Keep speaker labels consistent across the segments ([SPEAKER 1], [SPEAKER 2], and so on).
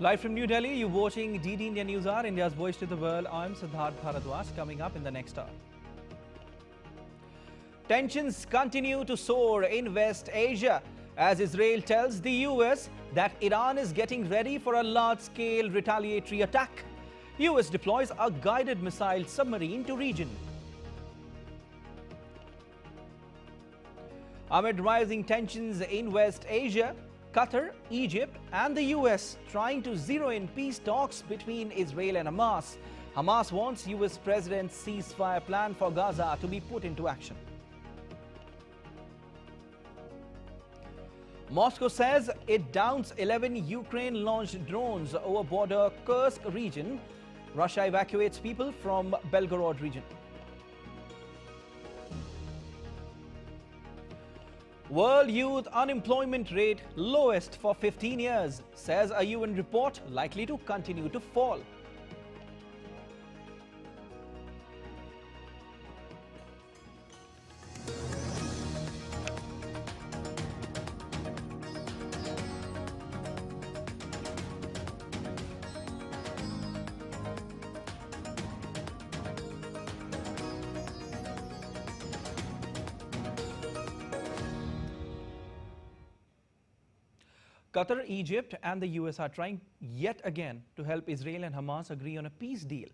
[SPEAKER 1] Live from New Delhi, you're watching DD India News Hour, India's voice to the world. I'm Siddharth Bharadwaj. Coming up in the next hour. Tensions continue to soar in West Asia as Israel tells the US that Iran is getting ready for a large-scale retaliatory attack. US deploys a guided missile submarine to region. Amid rising tensions in West Asia, Qatar, Egypt and the US trying to zero in peace talks between Israel and Hamas. Hamas wants US President's ceasefire plan for Gaza to be put into action. Moscow says it downs 11 Ukraine-launched drones over border Kursk region. Russia evacuates people from Belgorod region. World youth unemployment rate lowest for 15 years, says a UN report, likely to continue to fall. Qatar, Egypt and the US are trying yet again to help Israel and Hamas agree on a peace deal.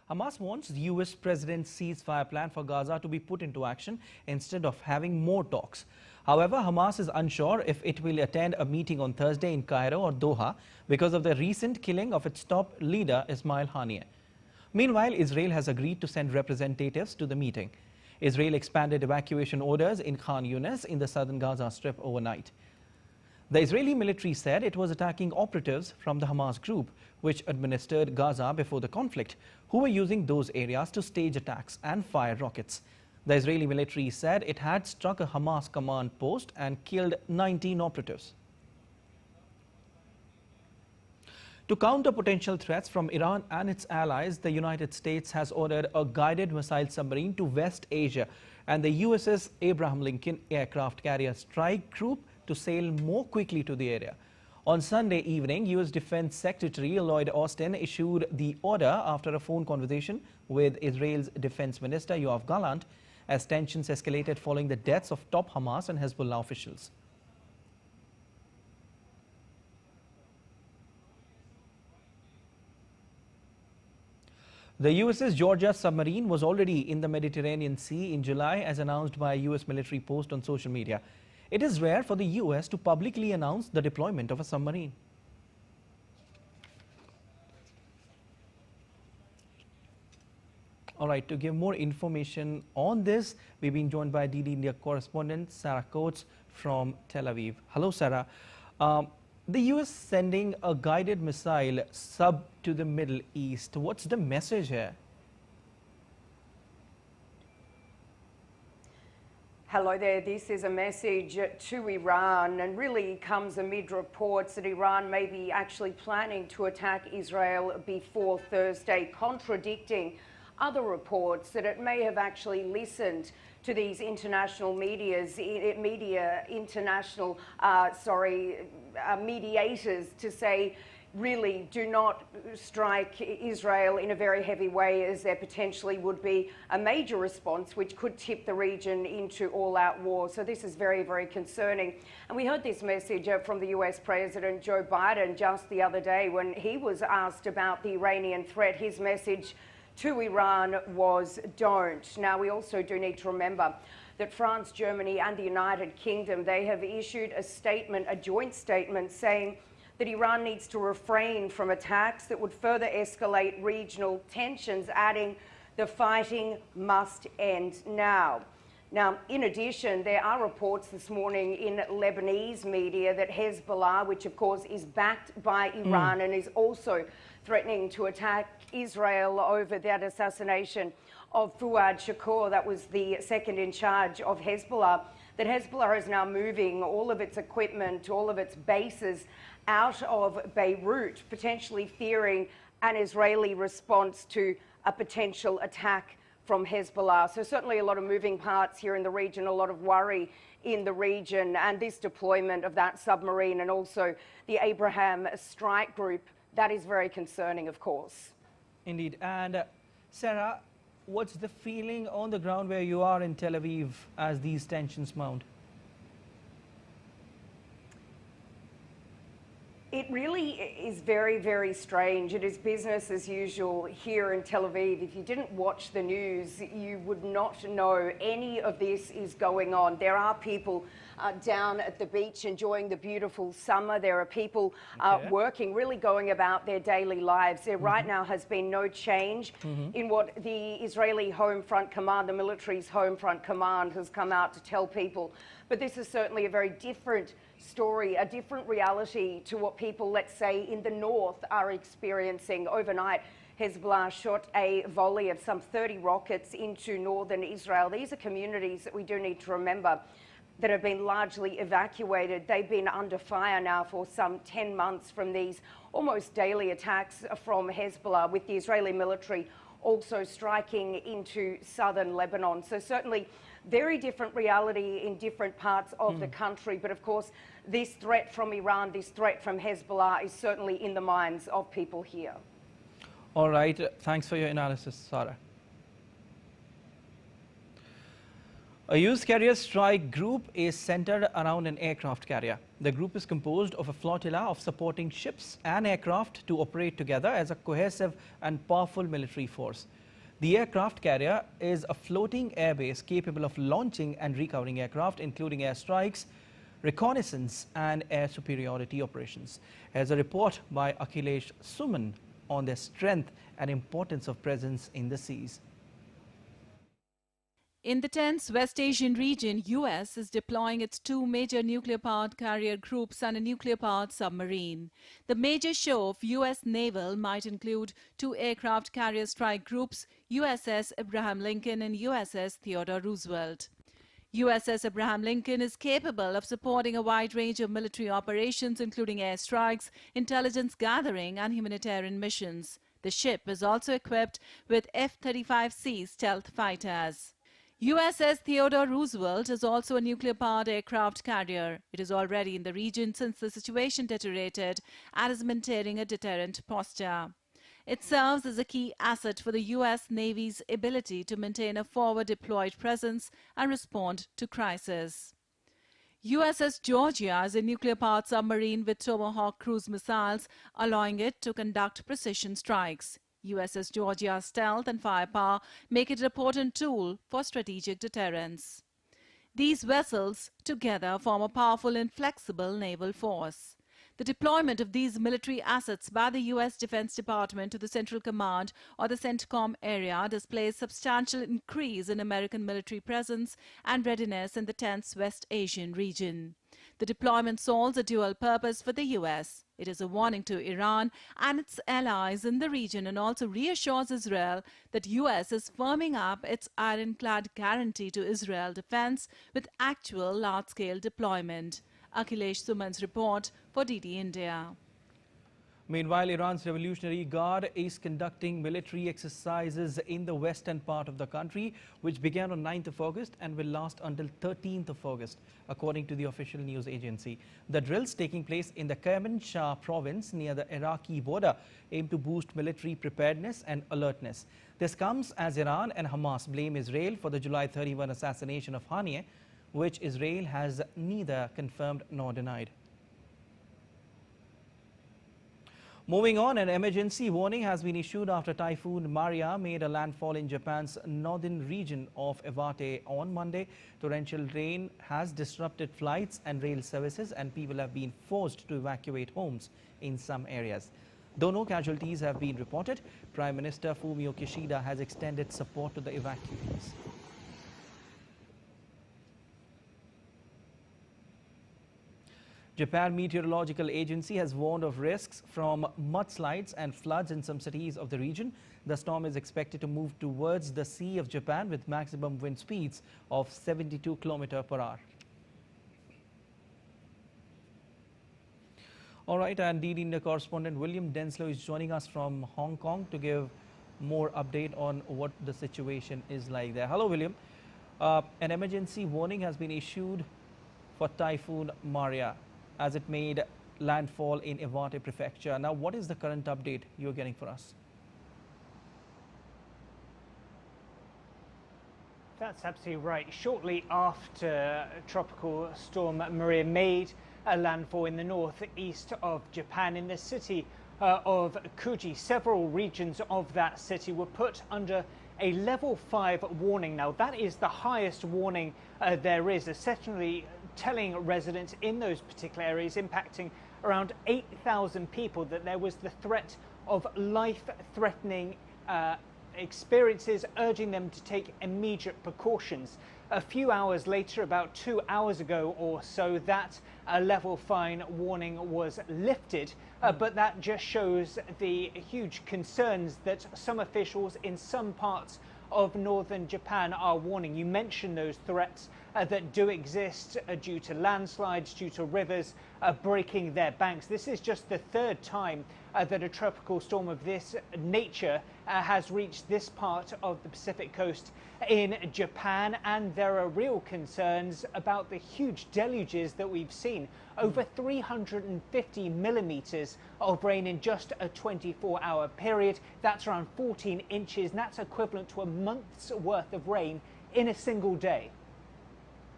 [SPEAKER 1] Hamas wants the US President's ceasefire plan for Gaza to be put into action instead of having more talks. However, Hamas is unsure if it will attend a meeting on Thursday in Cairo or Doha because of the recent killing of its top leader Ismail Haniyeh. Meanwhile, Israel has agreed to send representatives to the meeting. Israel expanded evacuation orders in Khan Yunis in the southern Gaza Strip overnight. The Israeli military said it was attacking operatives from the Hamas group, which administered Gaza before the conflict, who were using those areas to stage attacks and fire rockets. The Israeli military said it had struck a Hamas command post and killed 19 operatives. To counter potential threats from Iran and its allies, the United States has ordered a guided missile submarine to West Asia and the USS Abraham Lincoln aircraft carrier strike group to sail more quickly to the area. On Sunday evening, U.S. Defense Secretary Lloyd Austin issued the order after a phone conversation with Israel's Defense Minister Yoav Gallant as tensions escalated following the deaths of top Hamas and Hezbollah officials. The USS Georgia submarine was already in the Mediterranean Sea in July, as announced by a U.S. military post on social media. It is rare for the U.S. to publicly announce the deployment of a submarine. All right, to give more information on this, we've been joined by DD India correspondent Sarah Coates from Tel Aviv. Hello, Sarah. The U.S. sending a guided missile sub to the Middle East. What's the message here?
[SPEAKER 2] Hello there, this is a message to Iran and really comes amid reports that Iran may be actually planning to attack Israel before Thursday, contradicting other reports that it may have actually listened to these international mediators to say, really do not strike Israel in a very heavy way, as there potentially would be a major response which could tip the region into all-out war. So this is very, very concerning. And we heard this message from the US President Joe Biden just the other day when he was asked about the Iranian threat. His message to Iran was don't. Now, we also do need to remember that France, Germany and the United Kingdom, they have issued a statement, a joint statement, saying that Iran needs to refrain from attacks that would further escalate regional tensions, adding the fighting must end now. Now, in addition, there are reports this morning in Lebanese media that Hezbollah, which of course is backed by Iran and is also threatening to attack Israel over that assassination of Fuad Shakur, that was the second in charge of Hezbollah, that Hezbollah is now moving all of its equipment, all of its bases out of Beirut, potentially fearing an Israeli response to a potential attack from Hezbollah. So certainly a lot of moving parts here in the region, a lot of worry in the region, and this deployment of that submarine and also the Abraham strike group that is very concerning, of course.
[SPEAKER 1] Indeed. And Sarah, what's the feeling on the ground where you are in Tel Aviv as these tensions mount?
[SPEAKER 2] It really is very, very strange. It is business as usual here in Tel Aviv. If you didn't watch the news, you would not know any of this is going on. There are people down at the beach enjoying the beautiful summer. There are people working, really going about their daily lives. There right now has been no change in what the Israeli Home Front Command, the military's Home Front Command, has come out to tell people. But this is certainly a very different story, a different reality to what people, let's say, in the north are experiencing. Overnight, Hezbollah shot a volley of some 30 rockets into northern Israel. These are communities that we do need to remember that have been largely evacuated. They've been under fire now for some 10 months from these almost daily attacks from Hezbollah, with the Israeli military also striking into southern Lebanon. So certainly very different reality in different parts of the country. But of course, this threat from Iran, this threat from Hezbollah is certainly in the minds of people here.
[SPEAKER 1] All right. Thanks for your analysis, Sarah. A used carrier strike group is centered around an aircraft carrier. The group is composed of a flotilla of supporting ships and aircraft to operate together as a cohesive and powerful military force. The aircraft carrier is a floating airbase capable of launching and recovering aircraft, including airstrikes, reconnaissance and air superiority operations. Here's a report by Akhilesh Suman on their strength and importance of presence in the seas.
[SPEAKER 3] In the tense West Asian region, US is deploying its two major nuclear-powered carrier groups and a nuclear-powered submarine. The major show of US naval might include two aircraft carrier strike groups, USS Abraham Lincoln and USS Theodore Roosevelt. USS Abraham Lincoln is capable of supporting a wide range of military operations, including airstrikes, intelligence gathering and humanitarian missions. The ship is also equipped with F-35C stealth fighters. USS Theodore Roosevelt is also a nuclear-powered aircraft carrier. It is already in the region since the situation deteriorated and is maintaining a deterrent posture. It serves as a key asset for the U.S. Navy's ability to maintain a forward-deployed presence and respond to crisis. USS Georgia is a nuclear-powered submarine with Tomahawk cruise missiles, allowing it to conduct precision strikes. USS Georgia's stealth and firepower make it an important tool for strategic deterrence. These vessels together form a powerful and flexible naval force. The deployment of these military assets by the U.S. Defense Department to the Central Command or the CENTCOM area displays substantial increase in American military presence and readiness in the tense West Asian region. The deployment solves a dual purpose for the U.S. It is a warning to Iran and its allies in the region and also reassures Israel that U.S. is firming up its ironclad guarantee to Israel defense with actual large-scale deployment. Akhilesh Suman's report for DD India.
[SPEAKER 1] Meanwhile, Iran's Revolutionary Guard is conducting military exercises in the western part of the country, which began on 9th of August and will last until 13th of August, according to the official news agency. The drills taking place in the Kermanshah province near the Iraqi border aim to boost military preparedness and alertness. This comes as Iran and Hamas blame Israel for the July 31 assassination of Haniyeh, which Israel has neither confirmed nor denied. Moving on, an emergency warning has been issued after Typhoon Maria made a landfall in Japan's northern region of Iwate on Monday. Torrential rain has disrupted flights and rail services, and people have been forced to evacuate homes in some areas. Though no casualties have been reported, Prime Minister Fumio Kishida has extended support to the evacuees. Japan Meteorological Agency has warned of risks from mudslides and floods in some cities of the region. The storm is expected to move towards the Sea of Japan with maximum wind speeds of 72 km per hour. All right, and DD India correspondent William Denslow is joining us from Hong Kong to give more update on what the situation is like there. Hello, William. An emergency warning has been issued for Typhoon Maria, as it made landfall in Iwate Prefecture. Now, what is the current update you're getting for us?
[SPEAKER 4] That's absolutely right. Shortly after Tropical Storm Maria made a landfall in the northeast of Japan, in the city of Kuji, several regions of that city were put under a level 5 warning. Now, that is the highest warning there is, essentially telling residents in those particular areas, impacting around 8,000 people, that there was the threat of life-threatening experiences, urging them to take immediate precautions. A few hours later, about 2 hours ago or so, that level 5 warning was lifted, but that just shows the huge concerns that some officials in some parts of northern Japan are warning. You mentioned those threats that do exist due to landslides, due to rivers breaking their banks. This is just the third time that a tropical storm of this nature has reached this part of the Pacific coast in Japan, and there are real concerns about the huge deluges that we've seen. Over 350 millimeters of rain in just a 24-hour period. That's around 14 inches, and that's equivalent to a month's worth of rain in a single day.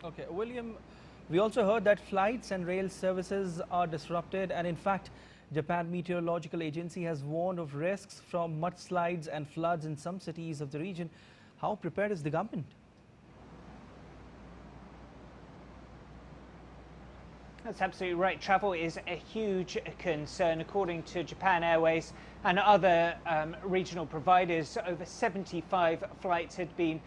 [SPEAKER 1] Okay, William, we also heard that flights and rail services are disrupted, and in fact, Japan Meteorological Agency has warned of risks from mudslides and floods in some cities of the region. How prepared is the government?
[SPEAKER 4] That's absolutely right. Travel is a huge concern. According to Japan Airways and other regional providers, over 75 flights had been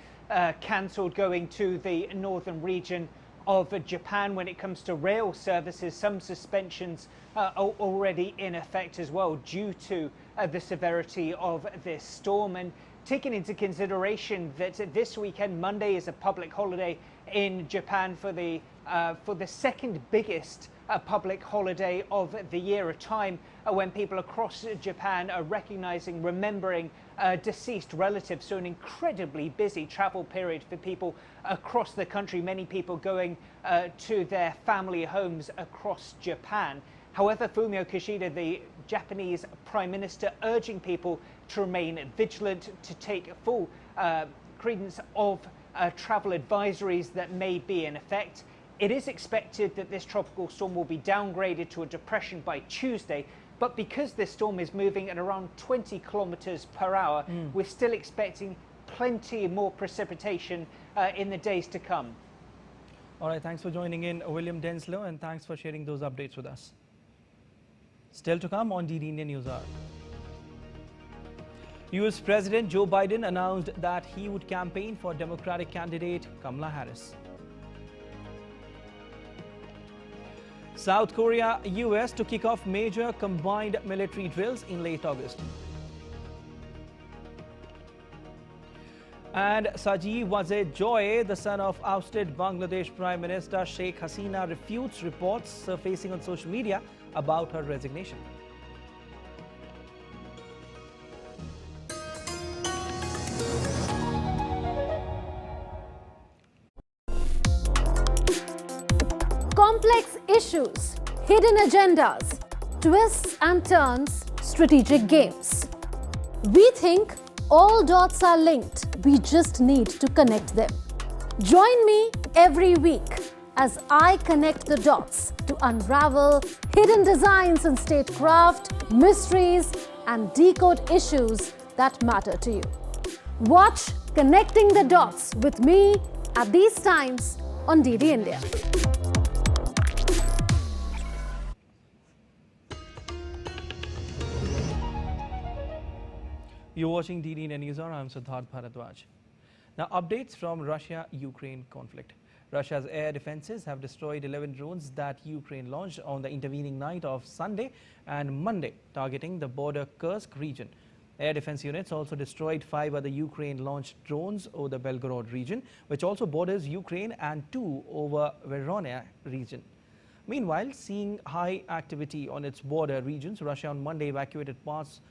[SPEAKER 4] cancelled going to the northern region of Japan. When it comes to rail services, some suspensions are already in effect as well due to the severity of this storm. And taking into consideration that this weekend, Monday, is a public holiday in Japan for the second biggest public holiday of the year, a time when people across Japan are recognizing, remembering deceased relatives. So an incredibly busy travel period for people across the country, many people going to their family homes across Japan. However, Fumio Kishida, the Japanese Prime Minister, urging people to remain vigilant, to take full credence of travel advisories that may be in effect. It is expected that this tropical storm will be downgraded to a depression by Tuesday, but because this storm is moving at around 20 kilometers per hour, we're still expecting plenty more precipitation in the days to come.
[SPEAKER 1] All right, thanks for joining in, William Denslow, and thanks for sharing those updates with us. Still to come on DD Indian News Hour. US President Joe Biden announced that he would campaign for Democratic candidate Kamala Harris. South Korea, US to kick off major combined military drills in late August. And Sajid Wazir Joy, the son of ousted Bangladesh Prime Minister Sheikh Hasina, refutes reports surfacing on social media about her resignation.
[SPEAKER 5] Complex issues, hidden agendas, twists and turns, strategic games. We think all dots are linked. We just need to connect them. Join me every week as I connect the dots to unravel hidden designs in statecraft, mysteries, and decode issues that matter to you. Watch Connecting the Dots with me at these times on DD India.
[SPEAKER 1] You're watching DD Indian News Hour. I'm Siddharth Bharadwaj. Now, updates from Russia-Ukraine conflict. Russia's air defenses have destroyed 11 drones that Ukraine launched on the intervening night of Sunday and Monday, targeting the border Kursk region. Air defense units also destroyed 5 other Ukraine-launched drones over the Belgorod region, which also borders Ukraine, and 2 over Voronezh region. Meanwhile, seeing high activity on its border regions, Russia on Monday evacuated parts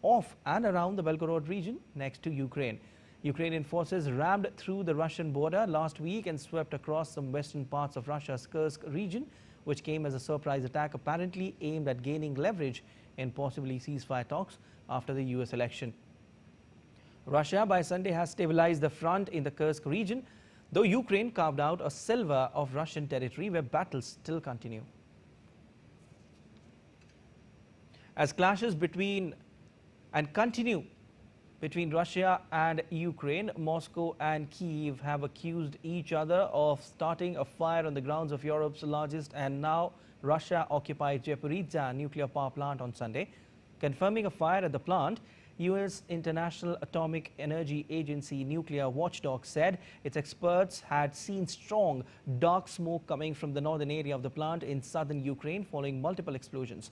[SPEAKER 1] of and around the Belgorod region next to Ukraine. Ukrainian forces rammed through the Russian border last week and swept across some western parts of Russia's Kursk region, which came as a surprise attack apparently aimed at gaining leverage in possibly ceasefire talks after the US election. Russia by Sunday has stabilized the front in the Kursk region, though Ukraine carved out a sliver of Russian territory where battles still continue. As clashes continue between Russia and Ukraine, Moscow and Kyiv have accused each other of starting a fire on the grounds of Europe's largest and now Russia-occupied Zaporizhzhia nuclear power plant on Sunday. Confirming a fire at the plant, U.S. International Atomic Energy Agency nuclear watchdog said its experts had seen strong, dark smoke coming from the northern area of the plant in southern Ukraine following multiple explosions.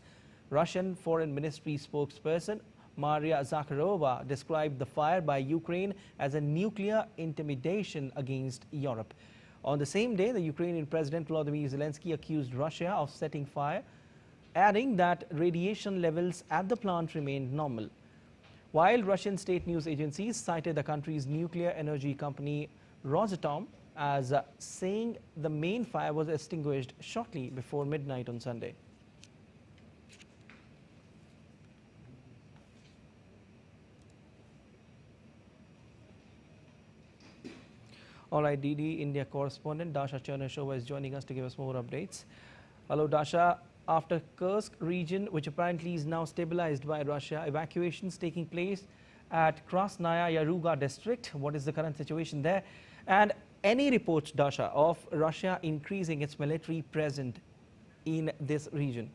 [SPEAKER 1] Russian Foreign Ministry spokesperson Maria Zakharova described the fire by Ukraine as a nuclear intimidation against Europe. On the same day, the Ukrainian President Volodymyr Zelensky accused Russia of setting fire, adding that radiation levels at the plant remained normal. While Russian state news agencies cited the country's nuclear energy company Rosatom as saying the main fire was extinguished shortly before midnight on Sunday. All right, DD India correspondent Dasha Chernyshova is joining us to give us more updates. Hello, Dasha. After Kursk region, which apparently is now stabilized by Russia, evacuations taking place at Krasnaya Yaruga district. What is the current situation there? And any reports, Dasha, of Russia increasing its military presence in this region?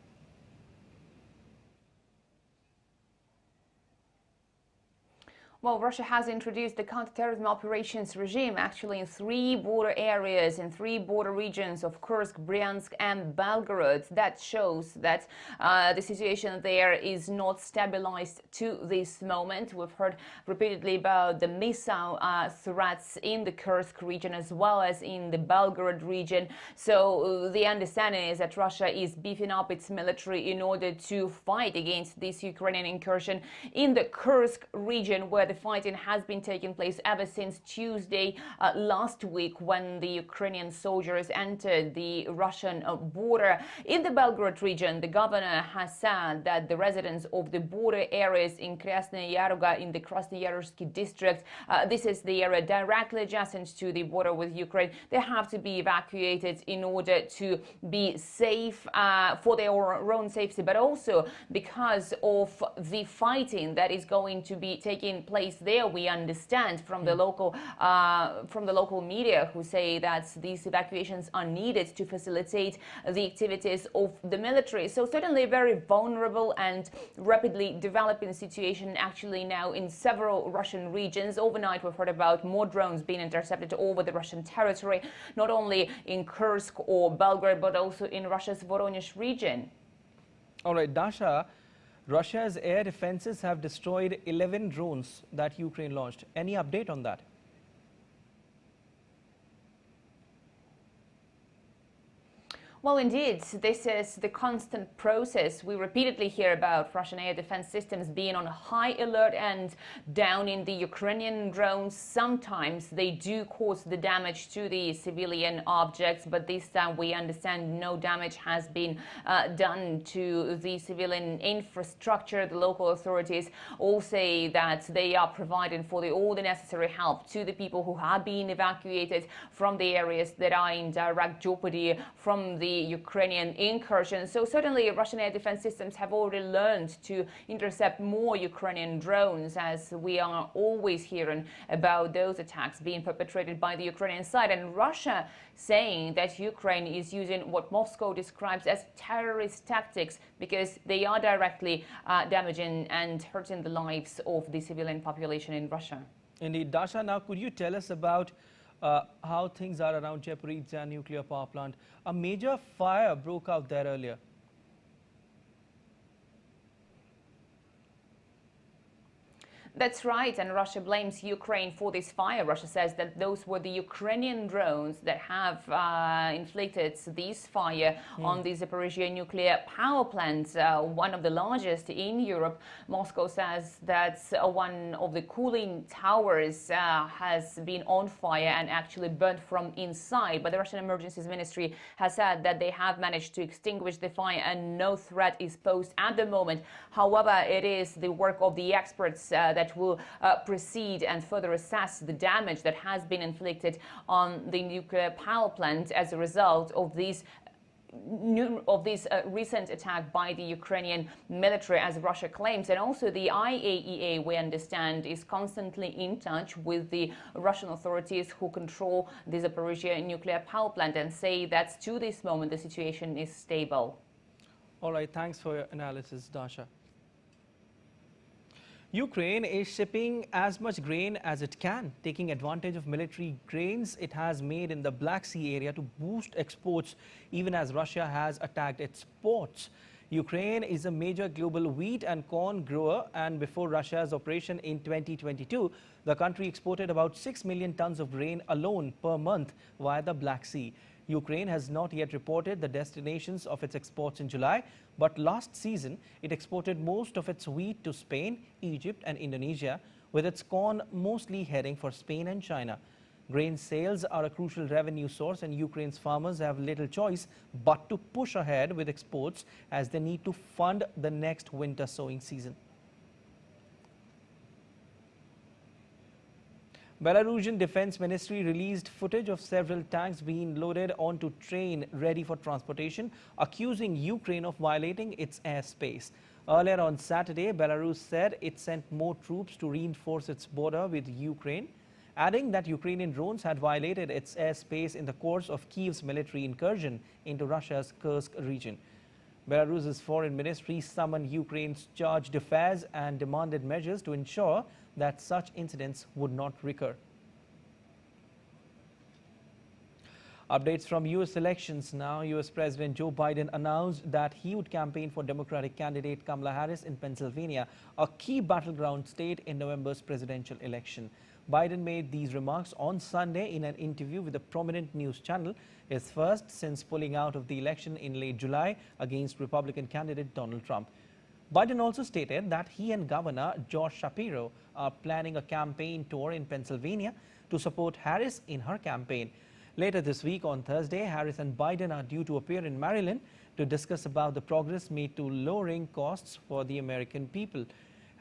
[SPEAKER 6] Well, Russia has introduced the counterterrorism operations regime actually in 3 border areas, in 3 border regions of Kursk, Bryansk and Belgorod. That shows that the situation there is not stabilized to this moment. We've heard repeatedly about the missile threats in the Kursk region as well as in the Belgorod region. So the understanding is that Russia is beefing up its military in order to fight against this Ukrainian incursion in the Kursk region, where the fighting has been taking place ever since Tuesday last week, when the Ukrainian soldiers entered the Russian border. In the Belgorod region, the governor has said that the residents of the border areas in Krasnaya Yaruga in the Krasnoyarsky district, this is the area directly adjacent to the border with Ukraine, they have to be evacuated in order to be safe for their own safety, but also because of the fighting that is going to be taking place there. We understand from the local media, who say that these evacuations are needed to facilitate the activities of the military. So certainly a very vulnerable and rapidly developing situation actually now in several Russian regions. Overnight we've heard about more drones being intercepted over the Russian territory, not only in Kursk or Belgorod, but also in Russia's Voronezh region.
[SPEAKER 1] All right, Dasha, Russia's air defenses have destroyed 11 drones that Ukraine launched. Any update on that?
[SPEAKER 6] Well, indeed, this is the constant process. We repeatedly hear about Russian air defense systems being on high alert and down in the Ukrainian drones. Sometimes they do cause the damage to the civilian objects, but this time we understand no damage has been done to the civilian infrastructure. The local authorities all say that they are providing for all the necessary help to the people who have been evacuated from the areas that are in direct jeopardy from the Ukrainian incursion. So certainly Russian air defense systems have already learned to intercept more Ukrainian drones, as we are always hearing about those attacks being perpetrated by the Ukrainian side, and Russia saying that Ukraine is using what Moscow describes as terrorist tactics because they are directly damaging and hurting the lives of the civilian population in Russia.
[SPEAKER 1] Indeed. Dasha, now could you tell us about how things are around Zaporizhzhia nuclear power plant? A major fire broke out there earlier.
[SPEAKER 6] That's right, and Russia blames Ukraine for this fire. Russia says that those were the Ukrainian drones that have inflicted this fire on the Zaporizhia nuclear power plant, one of the largest in Europe. Moscow says that one of the cooling towers has been on fire and actually burnt from inside. But the Russian Emergencies Ministry has said that they have managed to extinguish the fire and no threat is posed at the moment. However, it is the work of the experts that will proceed and further assess the damage that has been inflicted on the nuclear power plant as a result of this recent attack by the Ukrainian military, as Russia claims. And also the IAEA, we understand, is constantly in touch with the Russian authorities who control the Zaporizhia nuclear power plant and say that to this moment the situation is stable.
[SPEAKER 1] All right, thanks for your analysis, Dasha. Ukraine is shipping as much grain as it can, taking advantage of military gains it has made in the Black Sea area to boost exports, even as Russia has attacked its ports. Ukraine is a major global wheat and corn grower, and before Russia's operation in 2022, the country exported about 6 million tons of grain alone per month via the Black Sea. Ukraine has not yet reported the destinations of its exports in July, but last season it exported most of its wheat to Spain, Egypt and Indonesia, with its corn mostly heading for Spain and China. Grain sales are a crucial revenue source, and Ukraine's farmers have little choice but to push ahead with exports as they need to fund the next winter sowing season. Belarusian Defense Ministry released footage of several tanks being loaded onto train ready for transportation, accusing Ukraine of violating its airspace. Earlier on Saturday, Belarus said it sent more troops to reinforce its border with Ukraine, adding that Ukrainian drones had violated its airspace in the course of Kyiv's military incursion into Russia's Kursk region. Belarus's foreign ministry summoned Ukraine's charge d'affaires and demanded measures to ensure that such incidents would not recur. Updates from U.S. elections now. U.S. President Joe Biden announced that he would campaign for Democratic candidate Kamala Harris in Pennsylvania, a key battleground state in November's presidential election. Biden made these remarks on Sunday in an interview with a prominent news channel, his first since pulling out of the election in late July against Republican candidate Donald Trump. Biden also stated that he and Governor Josh Shapiro are planning a campaign tour in Pennsylvania to support Harris in her campaign. Later this week on Thursday, Harris and Biden are due to appear in Maryland to discuss about the progress made to lowering costs for the American people.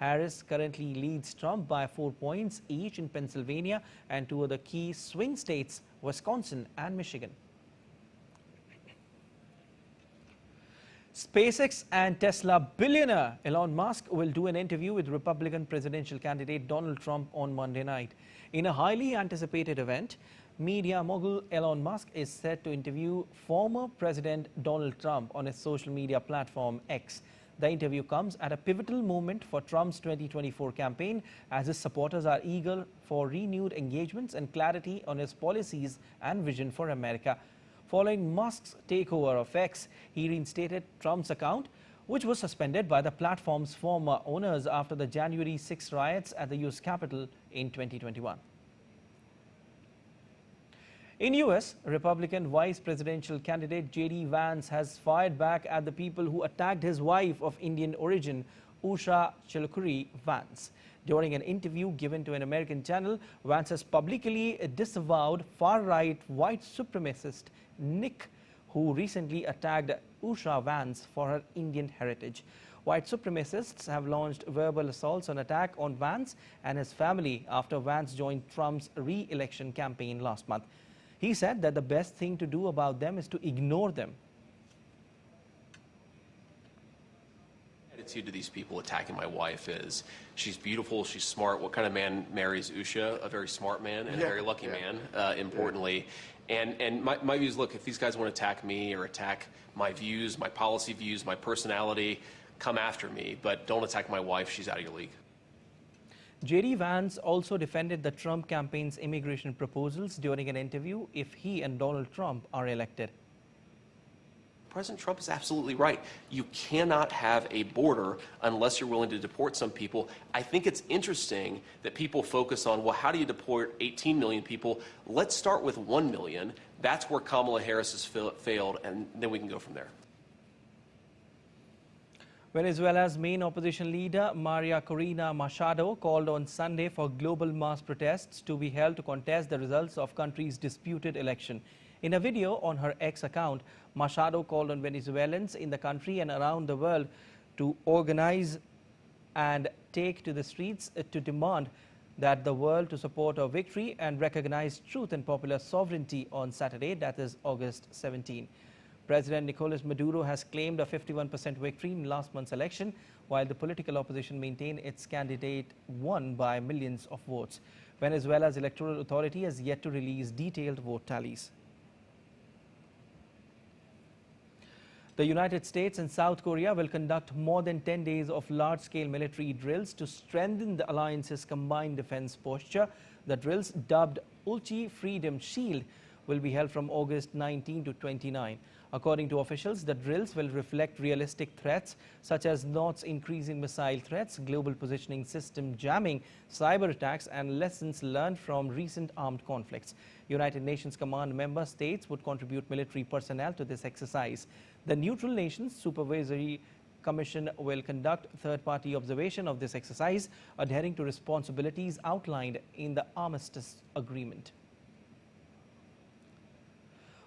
[SPEAKER 1] Harris currently leads Trump by 4 points each in Pennsylvania and two other key swing states, Wisconsin and Michigan. SpaceX and Tesla billionaire Elon Musk will do an interview with Republican presidential candidate Donald Trump on Monday night. In a highly anticipated event, media mogul Elon Musk is set to interview former President Donald Trump on his social media platform X. The interview comes at a pivotal moment for Trump's 2024 campaign, as his supporters are eager for renewed engagements and clarity on his policies and vision for America. Following Musk's takeover of X, he reinstated Trump's account, which was suspended by the platform's former owners after the January 6 riots at the U.S. Capitol in 2021. In U.S., Republican vice presidential candidate J.D. Vance has fired back at the people who attacked his wife of Indian origin, Usha Chilukuri Vance. During an interview given to an American channel, Vance has publicly disavowed far-right white supremacist Nick, who recently attacked Usha Vance for her Indian heritage. White supremacists have launched verbal assaults and attack on Vance and his family after Vance joined Trump's re-election campaign last month. He said that the best thing to do about them is to ignore them.
[SPEAKER 7] Attitude to these people attacking my wife is, she's beautiful, she's smart. What kind of man marries Usha? A very smart man and a very lucky man, importantly. And my view is, look, if these guys want to attack me or attack my views, my policy views, my personality, come after me, but don't attack my wife. She's out of your league.
[SPEAKER 1] J.D. Vance also defended the Trump campaign's immigration proposals during an interview if he and Donald Trump are elected.
[SPEAKER 7] President Trump is absolutely right. You cannot have a border unless you're willing to deport some people. I think it's interesting that people focus on, well, how do you deport 18 million people? Let's start with 1 million. That's where Kamala Harris has failed, and then we can go from there.
[SPEAKER 1] Venezuela's main opposition leader, Maria Corina Machado, called on Sunday for global mass protests to be held to contest the results of country's disputed election. In a video on her X account, Machado called on Venezuelans in the country and around the world to organize and take to the streets to demand that the world to support her victory and recognize truth and popular sovereignty on Saturday, that is August 17. President Nicolas Maduro has claimed a 51% victory in last month's election, while the political opposition maintained its candidate won by millions of votes. Venezuela's electoral authority has yet to release detailed vote tallies. The United States and South Korea will conduct more than 10 days of large-scale military drills to strengthen the alliance's combined defense posture. The drills, dubbed Ulchi Freedom Shield, will be held from August 19 to 29. According to officials, the drills will reflect realistic threats such as North's increasing missile threats, global positioning system jamming, cyber attacks, and lessons learned from recent armed conflicts. United Nations Command member states would contribute military personnel to this exercise. The Neutral Nations Supervisory Commission will conduct third-party observation of this exercise, adhering to responsibilities outlined in the Armistice Agreement.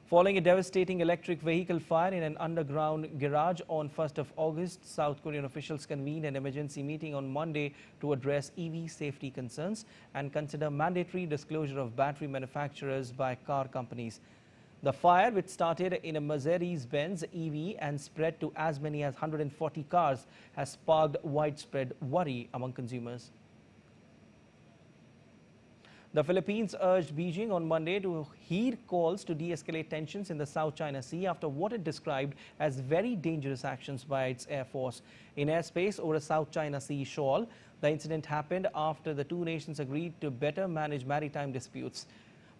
[SPEAKER 1] Following a devastating electric vehicle fire in an underground garage on 1st of August, South Korean officials convened an emergency meeting on Monday to address EV safety concerns and consider mandatory disclosure of battery manufacturers by car companies. The fire, which started in a Mercedes-Benz EV and spread to as many as 140 cars, has sparked widespread worry among consumers. The Philippines urged Beijing on Monday to heed calls to de-escalate tensions in the South China Sea after what it described as very dangerous actions by its Air Force. In airspace over a South China Sea shoal, the incident happened after the two nations agreed to better manage maritime disputes.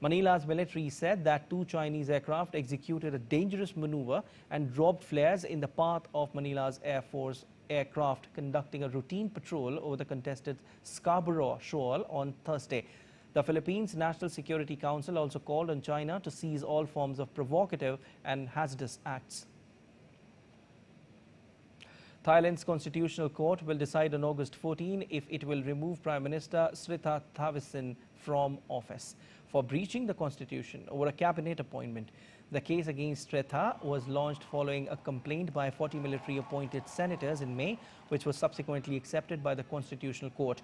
[SPEAKER 1] Manila's military said that two Chinese aircraft executed a dangerous maneuver and dropped flares in the path of Manila's Air Force aircraft conducting a routine patrol over the contested Scarborough Shoal on Thursday. The Philippines National Security Council also called on China to cease all forms of provocative and hazardous acts. Thailand's Constitutional Court will decide on August 14 if it will remove Prime Minister Srettha Thavisin from office for breaching the constitution over a cabinet appointment. The case against Srettha was launched following a complaint by 40 military-appointed senators in May, which was subsequently accepted by the Constitutional Court.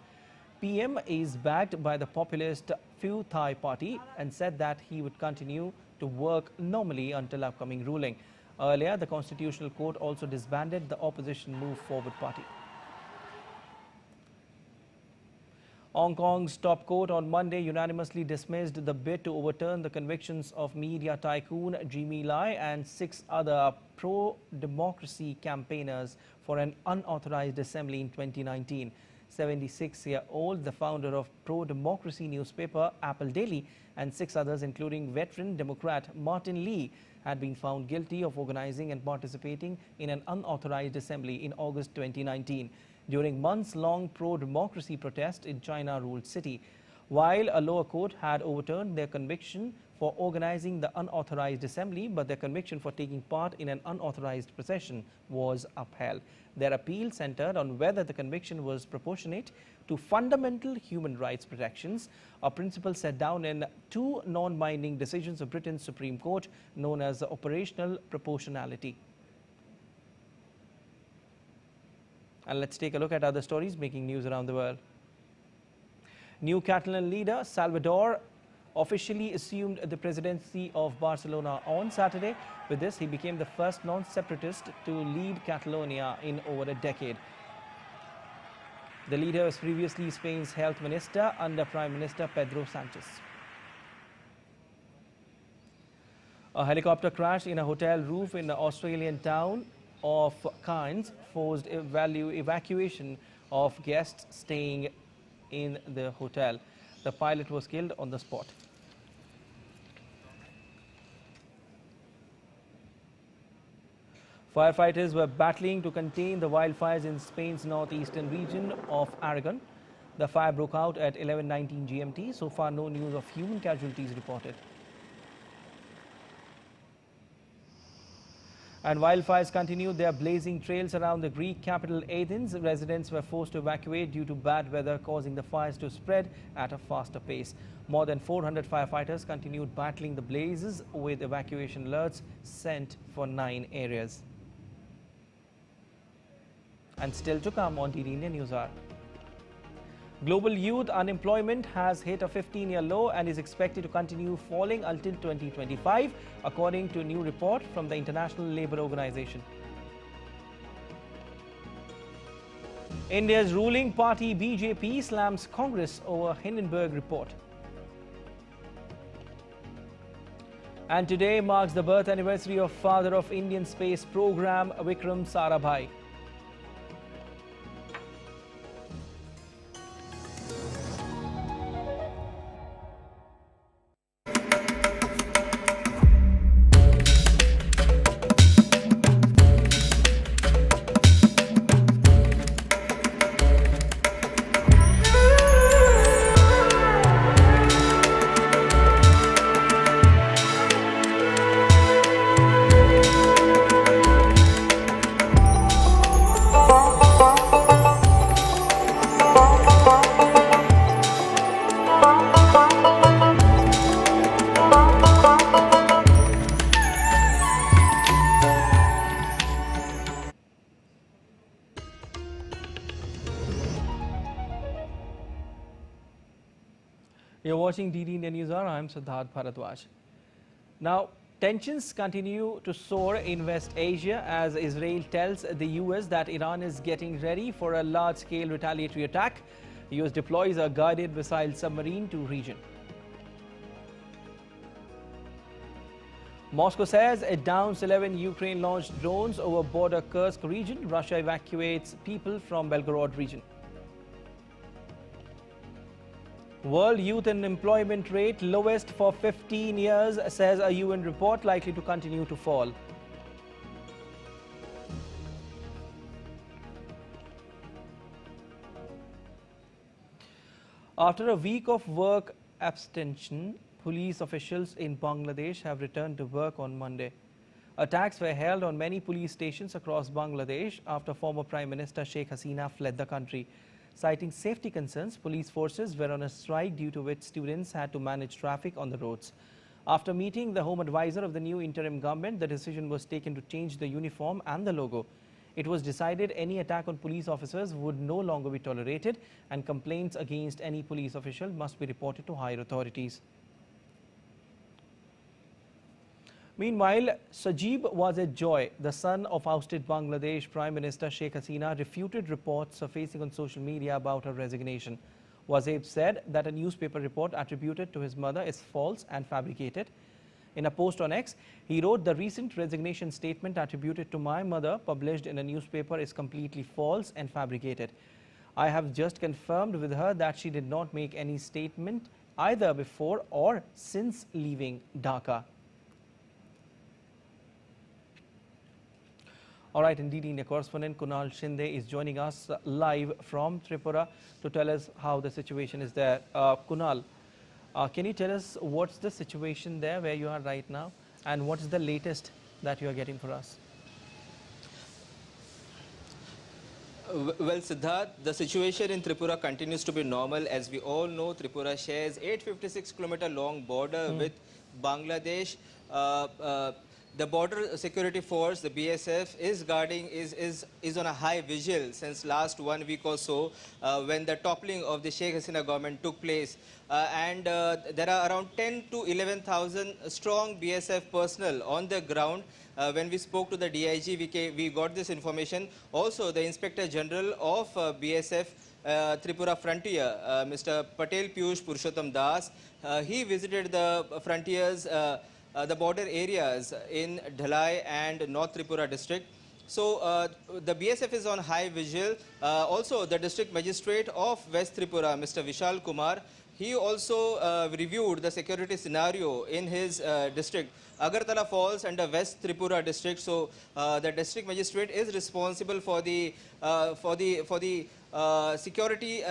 [SPEAKER 1] PM is backed by the populist Pheu Thai party and said that he would continue to work normally until upcoming ruling. Earlier, the Constitutional Court also disbanded the opposition Move Forward party. Hong Kong's top court on Monday unanimously dismissed the bid to overturn the convictions of media tycoon Jimmy Lai and 6 other pro-democracy campaigners for an unauthorized assembly in 2019. 76-year-old, the founder of pro-democracy newspaper Apple Daily, and 6 others, including veteran Democrat Martin Lee, had been found guilty of organizing and participating in an unauthorized assembly in August 2019 during months-long pro-democracy protest in China-ruled city. While a lower court had overturned their conviction for organizing the unauthorized assembly, but their conviction for taking part in an unauthorized procession was upheld. Their appeal centered on whether the conviction was proportionate to fundamental human rights protections, a principle set down in 2 non-binding decisions of Britain's Supreme Court known as the operational proportionality. And let's take a look at other stories making news around the world. New Catalan leader Salvador officially assumed the presidency of Barcelona on Saturday. With this, he became the first non-separatist to lead Catalonia in over a decade. The leader was previously Spain's health minister under Prime Minister Pedro Sanchez. A helicopter crash in a hotel roof in the Australian town of Cairns forced evacuation of guests staying in the hotel. The pilot was killed on the spot. Firefighters were battling to contain the wildfires in Spain's northeastern region of Aragon. The fire broke out at 11:19 GMT. So far, no news of human casualties reported. And wildfires continued their blazing trails around the Greek capital Athens. Residents were forced to evacuate due to bad weather, causing the fires to spread at a faster pace. More than 400 firefighters continued battling the blazes, with evacuation alerts sent for 9 areas. And still to come on DD India News Hour. Global youth unemployment has hit a 15-year low and is expected to continue falling until 2025, according to a new report from the International Labour Organization. India's ruling party BJP slams Congress over Hindenburg report. And today marks the birth anniversary of father of Indian space program, Vikram Sarabhai. You're watching DD India News Hour. I'm Siddharth Bharadwaj. Now, tensions continue to soar in West Asia as Israel tells the US that Iran is getting ready for a large-scale retaliatory attack. The US deploys a guided missile submarine to region. Moscow says it downs 11 Ukraine-launched drones over border Kursk region. Russia evacuates people from Belgorod region. World youth unemployment rate lowest for 15 years, says a UN report, likely to continue to fall. After a week of work abstention, police officials in Bangladesh have returned to work on Monday. Attacks were held on many police stations across Bangladesh after former Prime Minister Sheikh Hasina fled the country. Citing safety concerns, police forces were on a strike, due to which students had to manage traffic on the roads. After meeting the home advisor of the new interim government, the decision was taken to change the uniform and the logo. It was decided any attack on police officers would no longer be tolerated, and complaints against any police official must be reported to higher authorities. Meanwhile, Sajib Wazid Joy, the son of ousted Bangladesh Prime Minister Sheikh Hasina, refuted reports surfacing on social media about her resignation. Wazib said that a newspaper report attributed to his mother is false and fabricated. In a post on X, he wrote, "The recent resignation statement attributed to my mother, published in a newspaper, is completely false and fabricated. I have just confirmed with her that she did not make any statement either before or since leaving Dhaka." All right, indeed, India correspondent Kunal Shinde is joining us live from Tripura to tell us how the situation is there. Kunal, can you tell us what's the situation there where you are right now, and what is the latest that you are getting for us?
[SPEAKER 8] Well, Siddharth, the situation in Tripura continues to be normal. As we all know, Tripura shares 856-kilometer long border with Bangladesh. The border security force, the BSF, is on a high vigil since last 1 week or so, when the toppling of the Sheikh Hasina government took place. There are around 10 to 11,000 strong BSF personnel on the ground. When we spoke to the DIG, we got this information. Also, the Inspector General of BSF Tripura Frontier, Mr. Patel Piyush Purushottam Das, he visited the frontiers, the border areas in Dhalai and North Tripura district. So the BSF is on high vigil. Also, the district magistrate of West Tripura, Mr. Vishal Kumar, he also reviewed the security scenario in his district. Agartala falls under West Tripura district, so the district magistrate is responsible for the security.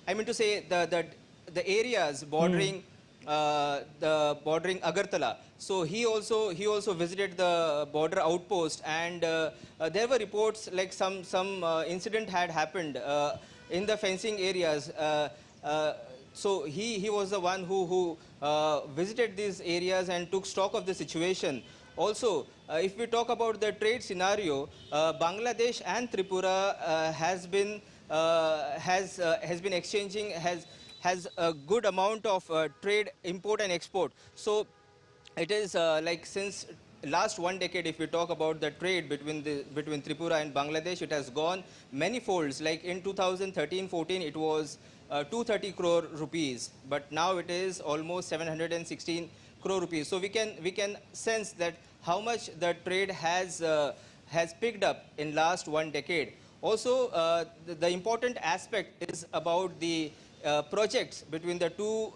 [SPEAKER 8] I mean to say the areas bordering bordering Agartala. So he also visited the border outpost, and there were reports like some incident had happened in the fencing areas. So he was the one who visited these areas and took stock of the situation. Also, if we talk about the trade scenario, Bangladesh and Tripura has been exchanging, has a good amount of trade, import and export. So it is like since last 1 decade, if we talk about the trade between Tripura and Bangladesh, it has gone many folds. Like in 2013-14, it was 230 crore rupees, but now it is almost 716 crore rupees. So we can sense that how much the trade has picked up in last 1 decade. Also, the important aspect is about the projects between the two,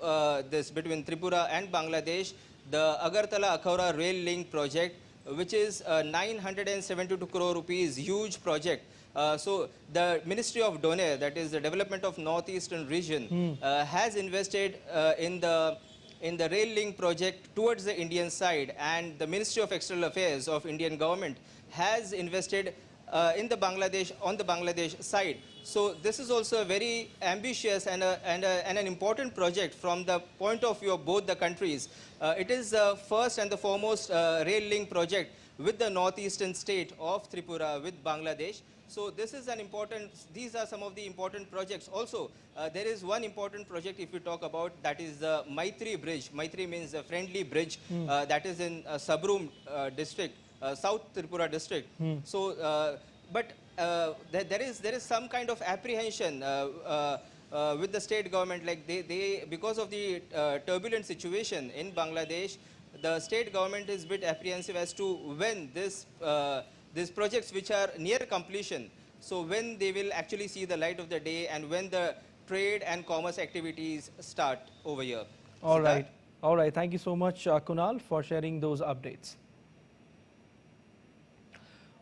[SPEAKER 8] between Tripura and Bangladesh, the Agartala-Akhaura rail link project, which is 972 crore rupees huge project. So the Ministry of Doner, that is the Development of Northeastern Region, has invested in the rail link project towards the Indian side, and the Ministry of External Affairs of Indian government has invested in the Bangladesh, on the Bangladesh side. So this is also a very ambitious and an important project from the point of view of both the countries. It is the first and the foremost rail link project with the northeastern state of Tripura with Bangladesh. So this is an important, these are some of the important projects. Also, there is one important project if we talk about, that is the Maitri Bridge. Maitri means a friendly bridge, that is in Sabroom district, South Tripura district. So, but there is some kind of apprehension with the state government, like they because of the turbulent situation in Bangladesh, the state government is a bit apprehensive as to when these projects which are near completion, so when they will actually see the light of the day and when the trade and commerce activities start over here.
[SPEAKER 1] All right. All right. Thank you so much, Kunal, for sharing those updates.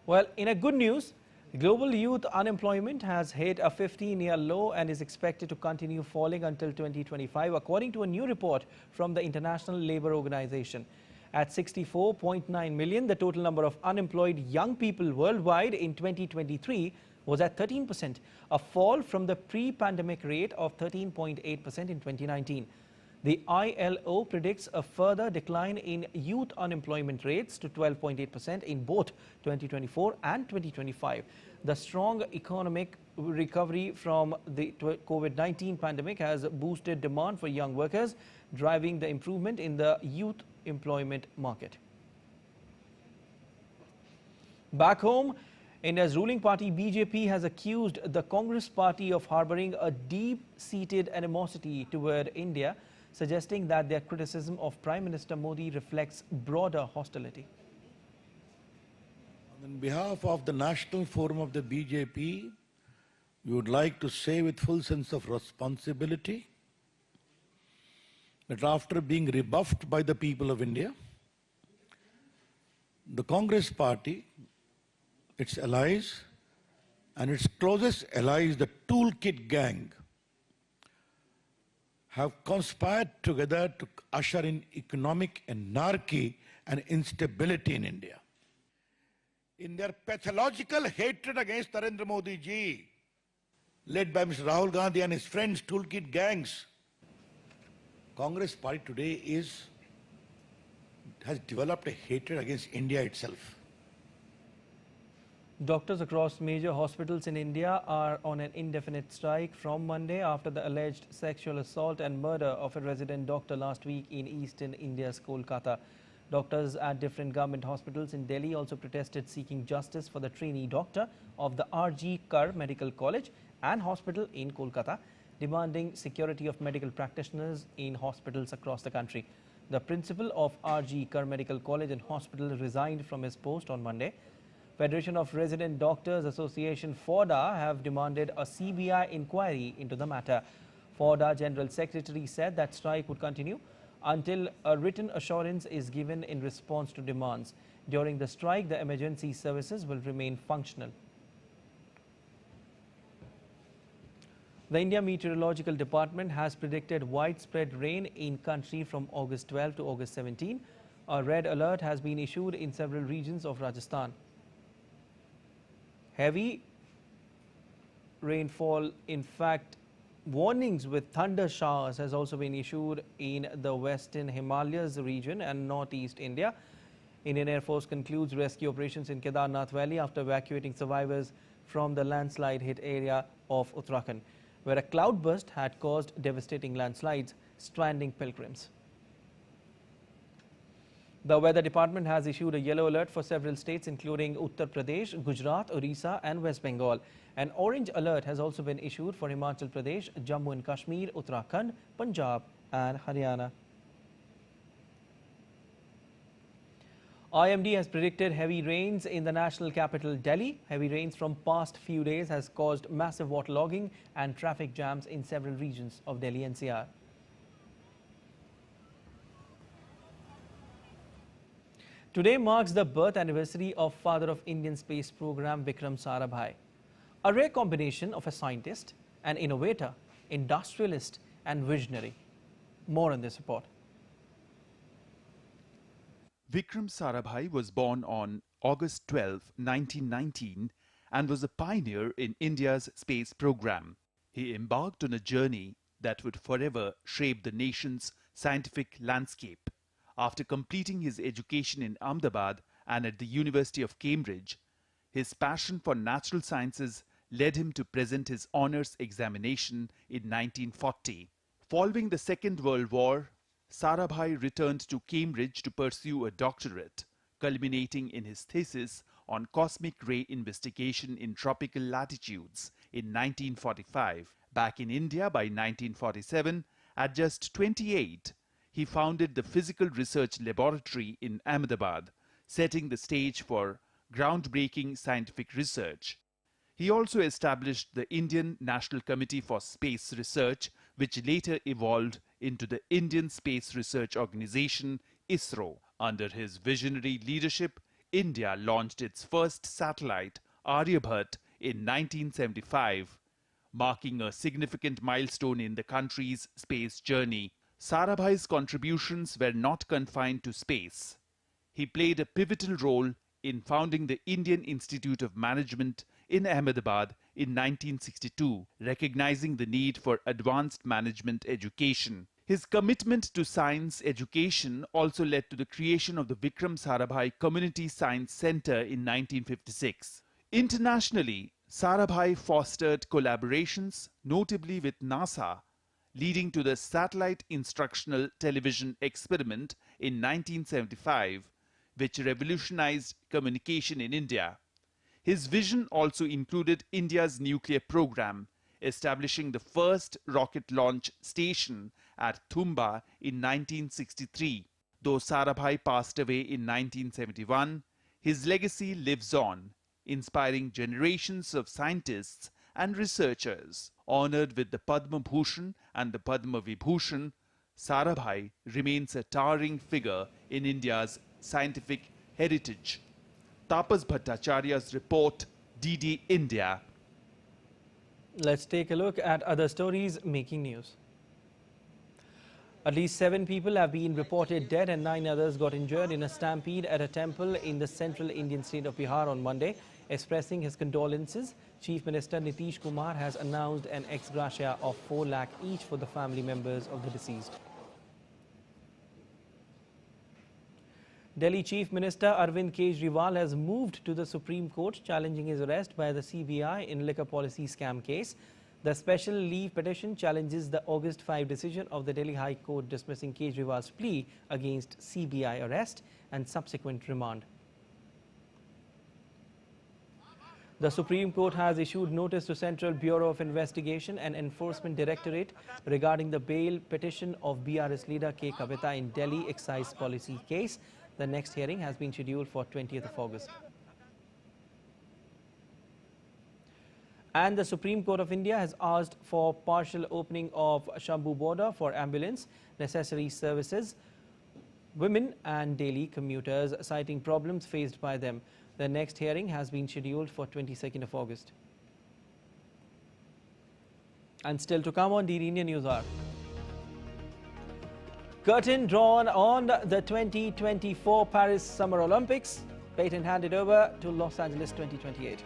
[SPEAKER 1] Well, in a good news, global youth unemployment has hit a 15-year low and is expected to continue falling until 2025, according to a new report from the International Labour Organization. At 64.9 million, the total number of unemployed young people worldwide in 2023 was at 13%, a fall from the pre-pandemic rate of 13.8% in 2019. The ILO predicts a further decline in youth unemployment rates to 12.8% in both 2024 and 2025. The strong economic recovery from the COVID-19 pandemic has boosted demand for young workers, driving the improvement in the youth employment market. Back home, India's ruling party BJP has accused the Congress party of harboring a deep-seated animosity toward India, suggesting that their criticism of Prime Minister Modi reflects broader hostility.
[SPEAKER 9] On behalf of the National Forum of the BJP, we would like to say with full sense of responsibility that after being rebuffed by the people of India, the Congress party, its allies, and its closest allies, the Toolkit Gang, have conspired together to usher in economic anarchy and instability in India. In their pathological hatred against Narendra Modi ji, led by Mr. Rahul Gandhi and his friends, Toolkit Gangs, Congress party today has developed a hatred against India itself.
[SPEAKER 1] Doctors across major hospitals in India are on an indefinite strike from Monday after the alleged sexual assault and murder of a resident doctor last week in eastern India's Kolkata. Doctors at different government hospitals in Delhi also protested, seeking justice for the trainee doctor of the R.G. Kar Medical College and Hospital in Kolkata, demanding security of medical practitioners in hospitals across the country. The principal of R.G. Kar Medical College and Hospital resigned from his post on Monday. Federation of Resident Doctors Association FODA have demanded a CBI inquiry into the matter. FODA General Secretary said that strike would continue until a written assurance is given in response to demands. During the strike, the emergency services will remain functional. The India Meteorological Department has predicted widespread rain in country from August 12 to August 17. A red alert has been issued in several regions of Rajasthan. Heavy rainfall, in fact, warnings with thunder showers has also been issued in the western Himalayas region and northeast India. Indian Air Force concludes rescue operations in Kedarnath Valley after evacuating survivors from the landslide hit area of Uttarakhand, where a cloudburst had caused devastating landslides, stranding pilgrims. The Weather Department has issued a yellow alert for several states including Uttar Pradesh, Gujarat, Orissa and West Bengal. An orange alert has also been issued for Himachal Pradesh, Jammu and Kashmir, Uttarakhand, Punjab and Haryana. IMD has predicted heavy rains in the national capital Delhi. Heavy rains from past few days has caused massive waterlogging and traffic jams in several regions of Delhi NCR. Today marks the birth anniversary of father of Indian space program Vikram Sarabhai. A rare combination of a scientist, an innovator, industrialist and visionary. More on this report.
[SPEAKER 10] Vikram Sarabhai was born on August 12, 1919 and was a pioneer in India's space program. He embarked on a journey that would forever shape the nation's scientific landscape. After completing his education in Ahmedabad and at the University of Cambridge, his passion for natural sciences led him to present his honours examination in 1940. Following the Second World War, Sarabhai returned to Cambridge to pursue a doctorate, culminating in his thesis on cosmic ray investigation in tropical latitudes in 1945. Back in India by 1947, at just 28, he founded the Physical Research Laboratory in Ahmedabad, setting the stage for groundbreaking scientific research. He also established the Indian National Committee for Space Research, which later evolved into the Indian Space Research Organisation, ISRO. Under his visionary leadership, India launched its first satellite, Aryabhat, in 1975, marking a significant milestone in the country's space journey. Sarabhai's contributions were not confined to space. He played a pivotal role in founding the Indian Institute of Management in Ahmedabad in 1962, recognizing the need for advanced management education. His commitment to science education also led to the creation of the Vikram Sarabhai Community Science Centre in 1956. Internationally, Sarabhai fostered collaborations, notably with NASA, leading to the Satellite Instructional Television Experiment in 1975, which revolutionized communication in India. His vision also included India's nuclear program, establishing the first rocket launch station at Thumba in 1963. Though Sarabhai passed away in 1971, his legacy lives on, inspiring generations of scientists and researchers. Honored with the Padma Bhushan and the Padma Vibhushan, Sarabhai remains a towering figure in India's scientific heritage. Tapas Bhattacharya's report, DD India.
[SPEAKER 1] Let's take a look at other stories making news. At least 7 people have been reported dead and 9 others got injured in a stampede at a temple in the central Indian state of Bihar on Monday. Expressing his condolences, Chief Minister Nitish Kumar has announced an ex gratia of 4 lakh each for the family members of the deceased. Delhi Chief Minister Arvind Kejriwal has moved to the Supreme Court challenging his arrest by the CBI in liquor policy scam case. The special leave petition challenges the August 5 decision of the Delhi High Court dismissing Kejriwal's plea against CBI arrest and subsequent remand. The Supreme Court has issued notice to Central Bureau of Investigation and Enforcement Directorate regarding the bail petition of BRS leader K. Kavita in Delhi excise policy case. The next hearing has been scheduled for 20th of August. And the Supreme Court of India has asked for partial opening of Shambhu border for ambulance, necessary services, women and daily commuters, citing problems faced by them. The next hearing has been scheduled for 22nd of August. And still to come on DD India News Hour. Curtain drawn on the 2024 Paris Summer Olympics. Patent handed over to Los Angeles 2028.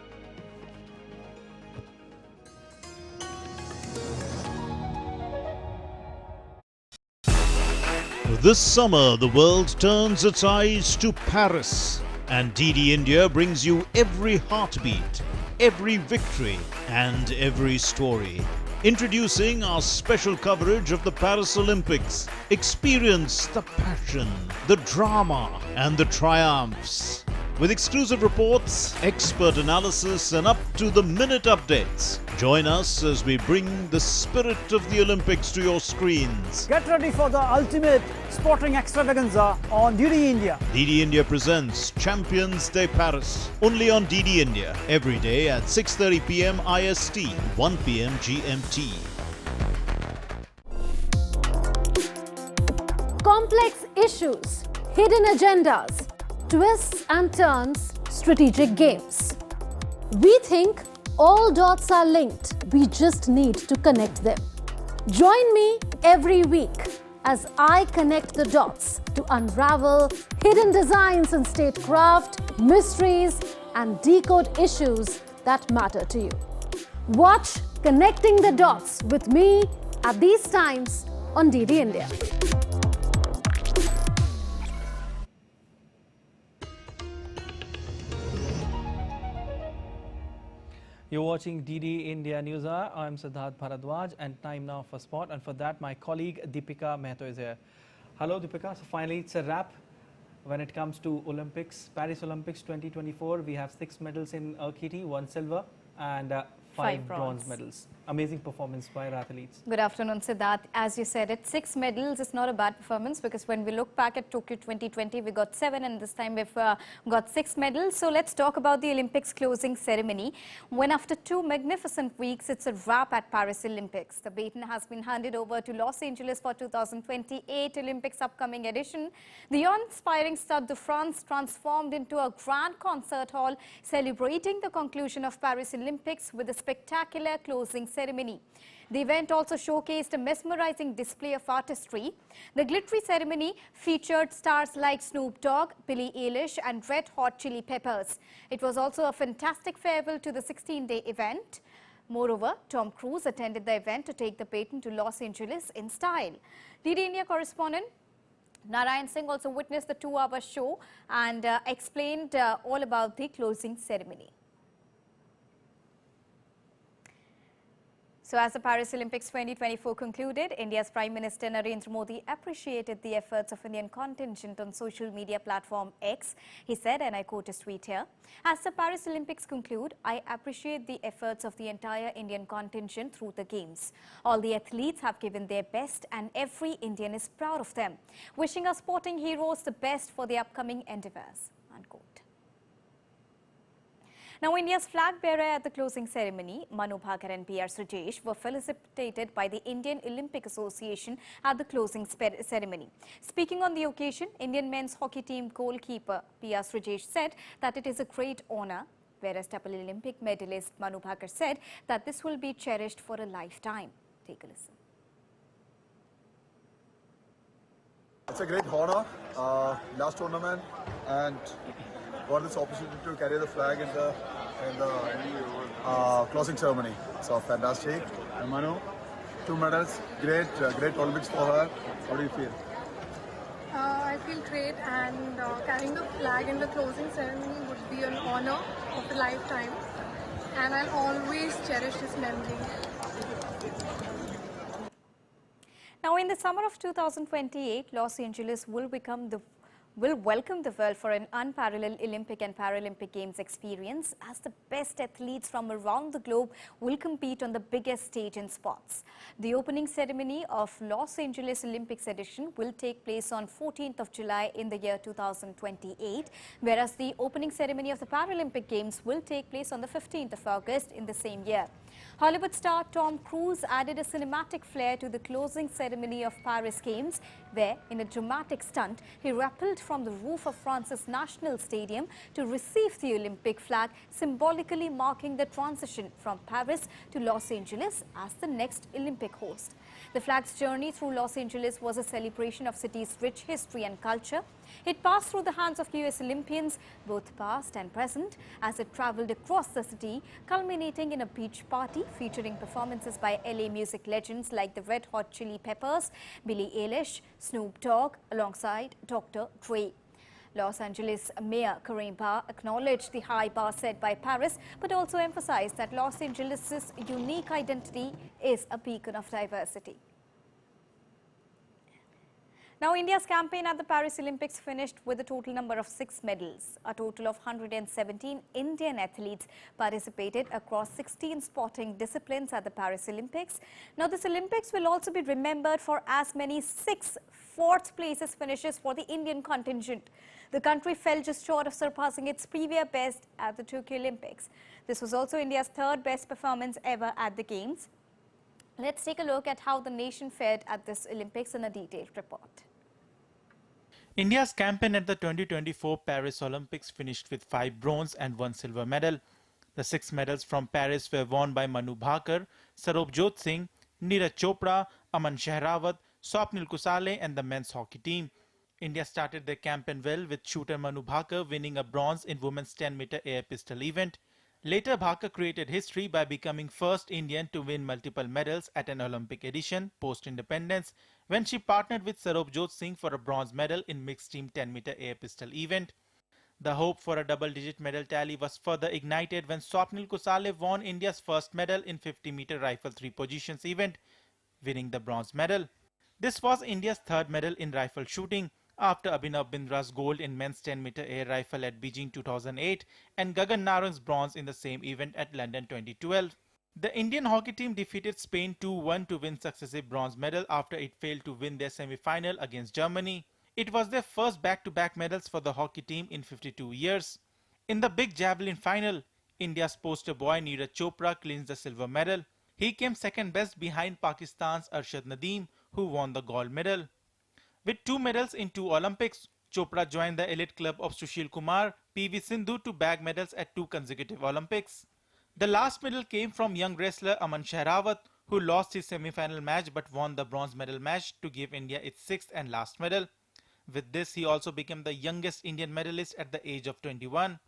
[SPEAKER 11] This summer, the world turns its eyes to Paris, and DD India brings you every heartbeat, every victory, and every story. Introducing our special coverage of the Paris Olympics. Experience the passion, the drama, and the triumphs. With exclusive reports, expert analysis, and up-to-the-minute updates. Join us as we bring the spirit of the Olympics to your screens.
[SPEAKER 12] Get ready for the ultimate sporting extravaganza on DD India.
[SPEAKER 11] DD India presents Champions Day Paris. Only on DD India. Every day at 6:30 p.m. IST, 1 p.m. GMT.
[SPEAKER 5] Complex issues, hidden agendas, twists and turns, strategic games. We think all dots are linked. We just need to connect them. Join me every week as I connect the dots to unravel hidden designs in statecraft, mysteries, and decode issues that matter to you. Watch Connecting the Dots with me at these times on DD India.
[SPEAKER 1] You're watching DD India News Hour. I'm Siddharth Bharadwaj, and time now for sport. And for that, my colleague Deepika Mehto is here. Hello, Deepika. So finally, it's a wrap when it comes to Olympics. Paris Olympics 2024. We have 6 medals in Kitty, 1 silver, and 5 bronze medals. Amazing performance by our athletes.
[SPEAKER 13] Good afternoon, Siddharth. As you said, it's 6 medals. It's not a bad performance because when we look back at Tokyo 2020, we got 7, and this time we've got 6 medals. So let's talk about the Olympics closing ceremony. When after 2 magnificent weeks, it's a wrap at Paris Olympics. The baton has been handed over to Los Angeles for 2028 Olympics upcoming edition. The awe-inspiring Stade de France transformed into a grand concert hall celebrating the conclusion of Paris Olympics with a spectacular closing ceremony. The event also showcased a mesmerizing display of artistry. The glittery ceremony featured stars like Snoop Dogg, Billie Eilish, and Red Hot Chili Peppers. It was also a fantastic farewell to the 16-day event. Moreover, Tom Cruise attended the event to take the baton to Los Angeles in style. DD India correspondent Narayan Singh also witnessed the 2-hour show and explained all about the closing ceremony. So as the Paris Olympics 2024 concluded, India's Prime Minister Narendra Modi appreciated the efforts of Indian contingent on social media platform X. He said, and I quote his tweet here, "As the Paris Olympics conclude, I appreciate the efforts of the entire Indian contingent through the Games. All the athletes have given their best and every Indian is proud of them. Wishing our sporting heroes the best for the upcoming endeavours." Unquote. Now, India's flag bearer at the closing ceremony, Manu Bhaker and P.R. Srijesh, were felicitated by the Indian Olympic Association at the closing ceremony. Speaking on the occasion, Indian men's hockey team goalkeeper P.R. Srijesh said that it is a great honour, whereas double Olympic medalist Manu Bhaker said that this will be cherished for a lifetime. Take a listen.
[SPEAKER 14] It's a great honour, last tournament, and got this opportunity to carry the flag in the closing ceremony. So fantastic. And Manu, 2 medals, great Olympics for her. How do you feel?
[SPEAKER 15] I feel great, and carrying the flag in the closing ceremony would be an honour of a lifetime, and I'll always cherish this memory.
[SPEAKER 13] Now, in the summer of 2028, Los Angeles will become the will welcome the world for an unparalleled Olympic and Paralympic Games experience as the best athletes from around the globe will compete on the biggest stage in sports. The opening ceremony of Los Angeles Olympics edition will take place on 14th of July in the year 2028, whereas the opening ceremony of the Paralympic Games will take place on the 15th of August in the same year. Hollywood star Tom Cruise added a cinematic flair to the closing ceremony of Paris Games, where, in a dramatic stunt, he rappelled from the roof of France's National Stadium to receive the Olympic flag, symbolically marking the transition from Paris to Los Angeles as the next Olympic host. The flag's journey through Los Angeles was a celebration of the city's rich history and culture. It passed through the hands of US Olympians, both past and present, as it travelled across the city, culminating in a beach party featuring performances by LA music legends like the Red Hot Chili Peppers, Billie Eilish, Snoop Dogg, alongside Dr. Dre. Los Angeles Mayor Kareem Barr acknowledged the high bar set by Paris, but also emphasized that Los Angeles' unique identity is a beacon of diversity. Now, India's campaign at the Paris Olympics finished with a total number of 6 medals. A total of 117 Indian athletes participated across 16 sporting disciplines at the Paris Olympics. Now, this Olympics will also be remembered for as many 6 fourth places finishes for the Indian contingent. The country fell just short of surpassing its previous best at the Tokyo Olympics. This was also India's 3rd best performance ever at the Games. Let's take a look at how the nation fared at this Olympics in a detailed report.
[SPEAKER 16] India's campaign at the 2024 Paris Olympics finished with 5 bronze and 1 silver medal. The 6 medals from Paris were won by Manu Bhaker, Sarabjot Singh, Neeraj Chopra, Aman Shehrawat, Swapnil Kusale and the men's hockey team. India started their campaign well, with shooter Manu Bhaker winning a bronze in women's 10-meter air pistol event. Later, Bhaker created history by becoming first Indian to win multiple medals at an Olympic edition post-independence, when she partnered with Sarabjot Singh for a bronze medal in mixed team 10-meter air pistol event. The hope for a double-digit medal tally was further ignited when Swapnil Kusale won India's first medal in 50-meter rifle 3 positions event, winning the bronze medal. This was India's 3rd medal in rifle shooting, after Abhinav Bindra's gold in men's 10-meter air rifle at Beijing 2008 and Gagan Narang's bronze in the same event at London 2012. The Indian hockey team defeated Spain 2-1 to win successive bronze medal after it failed to win their semi-final against Germany. It was their first back-to-back medals for the hockey team in 52 years. In the big javelin final, India's poster boy Neeraj Chopra clinched the silver medal. He came second best behind Pakistan's Arshad Nadeem, who won the gold medal. With 2 medals in 2 Olympics, Chopra joined the elite club of Sushil Kumar, PV Sindhu to bag medals at 2 consecutive Olympics. The last medal came from young wrestler Aman Shehrawat, who lost his semi-final match but won the bronze medal match to give India its 6th and last medal. With this, he also became the youngest Indian medalist at the age of 21.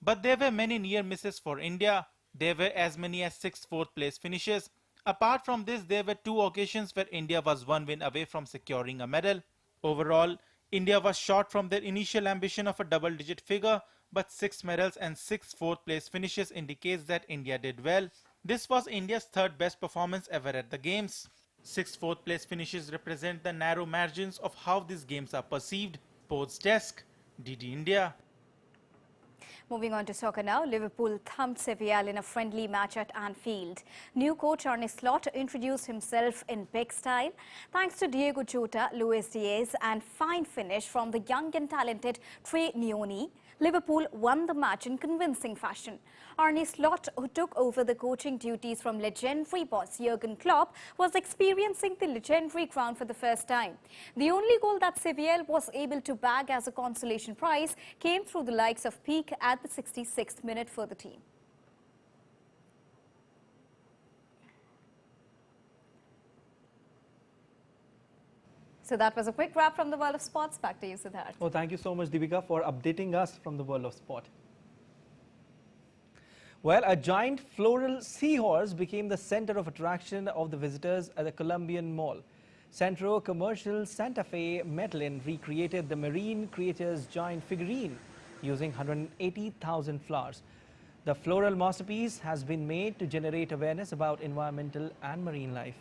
[SPEAKER 16] But there were many near misses for India. There were as many as 6 fourth place finishes. Apart from this, there were 2 occasions where India was 1 win away from securing a medal. Overall, India was short from their initial ambition of a double-digit figure, but 6 medals and 6 fourth-place finishes indicates that India did well. This was India's 3rd best performance ever at the Games. 6 fourth-place finishes represent the narrow margins of how these games are perceived. Sports Desk, DD India.
[SPEAKER 13] Moving on to soccer now, Liverpool thumped Sevilla in a friendly match at Anfield. New coach Arne Slot introduced himself in big style. Thanks to Diego Jota, Luis Diaz and fine finish from the young and talented Trey Neone, Liverpool won the match in convincing fashion. Arne Slot, who took over the coaching duties from legendary boss Jurgen Klopp, was experiencing the legendary ground for the first time. The only goal that Sevilla was able to bag as a consolation prize came through the likes of Peake at the 66th minute for the team. So that was a quick wrap from the world of sports. Back to you, Siddharth.
[SPEAKER 1] Oh, thank you so much, Deepika, for updating us from the world of sport. Well, a giant floral seahorse became the center of attraction of the visitors at the Colombian Mall. Centro Commercial Santa Fe Medellin recreated the marine creature's giant figurine using 180,000 flowers. The floral masterpiece has been made to generate awareness about environmental and marine life.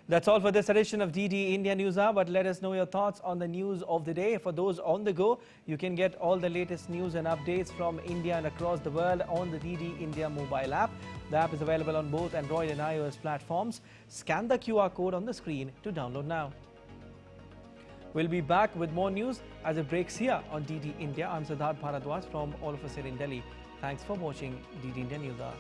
[SPEAKER 1] That's all for this edition of DD India News Hour, but let us know your thoughts on the news of the day. For those on the go, you can get all the latest news and updates from India and across the world on the DD India mobile app. The app is available on both Android and iOS platforms. Scan the QR code on the screen to download now. We'll be back with more news as it breaks here on DD India. I'm Siddharth Bharadwaj from all of us here in Delhi. Thanks for watching DD India News Hour.